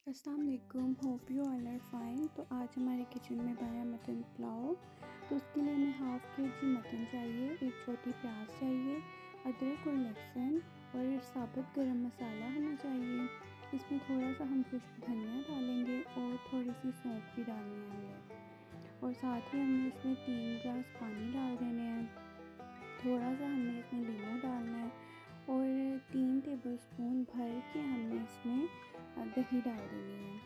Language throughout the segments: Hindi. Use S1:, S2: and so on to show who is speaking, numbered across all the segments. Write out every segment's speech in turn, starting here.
S1: अस्सलाम वालेकुम, hope you all are fine. तो आज हमारे किचन में बना मटन पुलाव। तो उसके लिए हमें हाफ़ के जी मटन चाहिए, एक छोटी प्याज चाहिए, अदरक और लहसुन और साबुत गरम मसाला हमें चाहिए। इसमें थोड़ा सा हम खुश्क धनिया डालेंगे और थोड़ी सी सौंफ भी डालनी है हमने। और साथ ही हमने इसमें 3 गिलास पानी डाल देने हैं। थोड़ा सा हमने इसमें नींबू डालना है और 3 टेबलस्पून भर के हमने इसमें दही डाल देनी है।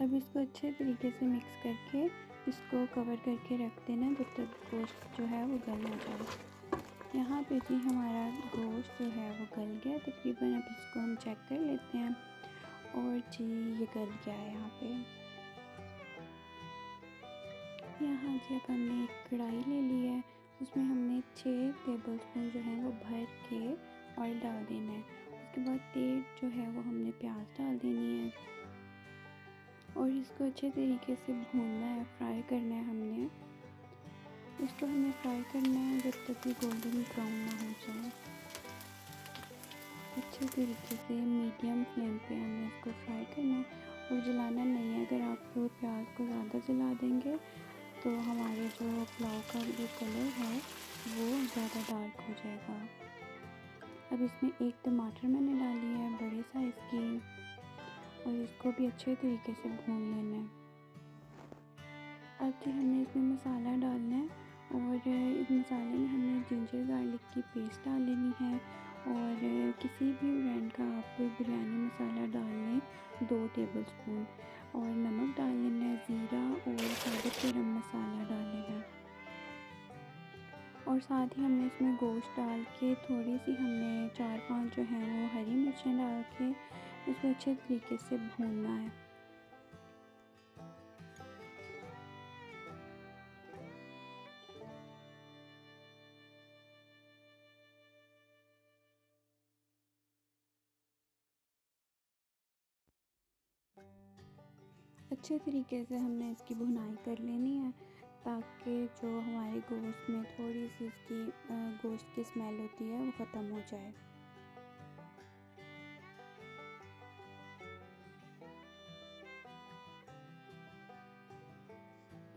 S1: अब इसको अच्छे तरीके से मिक्स करके इसको कवर करके रख देना जब तक गोश्त जो है वो गल ना जाए। यहाँ पे जी हमारा गोश्त जो है वो गल गया तकरीबन। अब इसको हम चेक कर लेते हैं और जी ये गल गया है यहाँ पे। यहाँ जी अब हमने एक कढ़ाई ले ली है, उसमें हमने 6 टेबलस्पून जो है वो भर के ऑयल डाल देना है। उसके बाद तेल जो है वो हमने प्याज डाल देनी है और इसको अच्छे तरीके से भूनना है, फ्राई करना है हमने। इसको हमें फ्राई करना है जब तक कि गोल्डन ब्राउन ना हो जाए। अच्छे तरीके से मीडियम फ्लेम पे हमें इसको फ्राई करना है और जलाना नहीं है। अगर आप प्याज को ज़्यादा जला देंगे तो हमारे जो पुलाव का जो कलर है वो ज़्यादा डार्क हो जाएगा। अब इसमें एक टमाटर मैंने डाली है बड़े साइज़ की और इसको भी अच्छे तरीके से भून लेना है। अब जो हमने इसमें मसाला डालना है और इस मसाले में हमने जिंजर गार्लिक की पेस्ट डाल लेनी है और किसी भी ब्रांड का आप बिरयानी मसाला डाल लें 2 टेबलस्पून और नमक डाल लेना है, ज़ीरा और साबुत गरम मसाला डाल लेना है। और साथ ही हमने इसमें गोश्त डाल के थोड़ी सी हमने 4-5 जो हैं वो हरी मिर्चें डाल के इसको अच्छे तरीके से भूनना है। अच्छे तरीके से हमने इसकी भुनाई कर लेनी है ताकि जो हमारे गोश्त में थोड़ी सी इसकी गोश्त की स्मेल होती है वो ख़त्म हो जाए।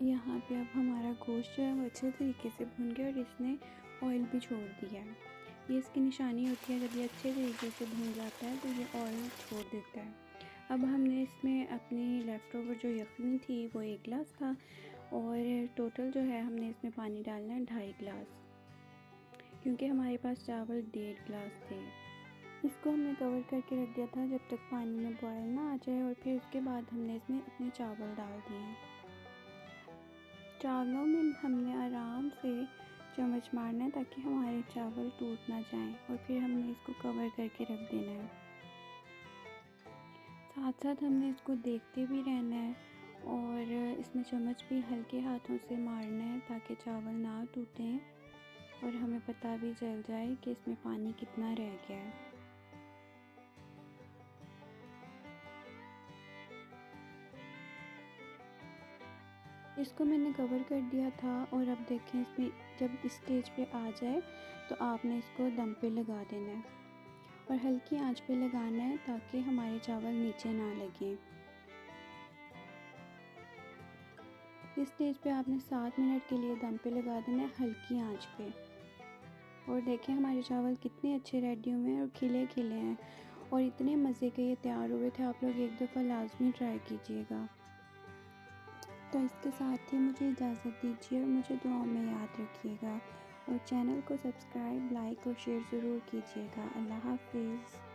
S1: यहाँ पे अब हमारा गोश्त जो है वो अच्छे तरीके से भुन गया और इसने ऑयल भी छोड़ दिया है। ये इसकी निशानी होती है, जब ये अच्छे तरीके से भुन जाता है तो ये ऑयल छोड़ देता है। अब हमने इसमें अपनी लेफ़्ट ओवर जो यखनी थी वो 1 गिलास था और टोटल जो है हमने इसमें पानी डालना है 2.5 गिलास, क्योंकि हमारे पास चावल 1.5 गिलास थे। इसको हमने कवर करके रख दिया था जब तक पानी में बॉयल ना आ जाए और फिर उसके बाद हमने इसमें अपने चावल डाल दिए। चावलों में हमने आराम से चम्मच मारना है ताकि हमारे चावल टूट ना जाएं और फिर हमने इसको कवर करके रख देना है। साथ साथ हमने इसको देखते भी रहना है और इसमें चम्मच भी हल्के हाथों से मारना है ताकि चावल ना टूटें और हमें पता भी चल जाए कि इसमें पानी कितना रह गया है। इसको मैंने कवर कर दिया था और अब देखें इसमें जब इस स्टेज पे आ जाए तो आपने इसको दम पे लगा देना है और हल्की आंच पे लगाना है ताकि हमारे चावल नीचे ना लगें। इस स्टेज पे आपने 7 मिनट के लिए दम पे लगा देना है हल्की आंच पे। और देखें हमारे चावल कितने अच्छे रेडी हुए हैं और खिले खिले हैं और इतने मज़े के ये तैयार हुए थे। आप लोग एक दफ़ा लाजमी ट्राई कीजिएगा। तो इसके साथ ही मुझे इजाज़त दीजिए और मुझे दुआओं में याद रखिएगा और चैनल को सब्सक्राइब, लाइक और शेयर ज़रूर कीजिएगा। अल्लाह हाफ़िज़।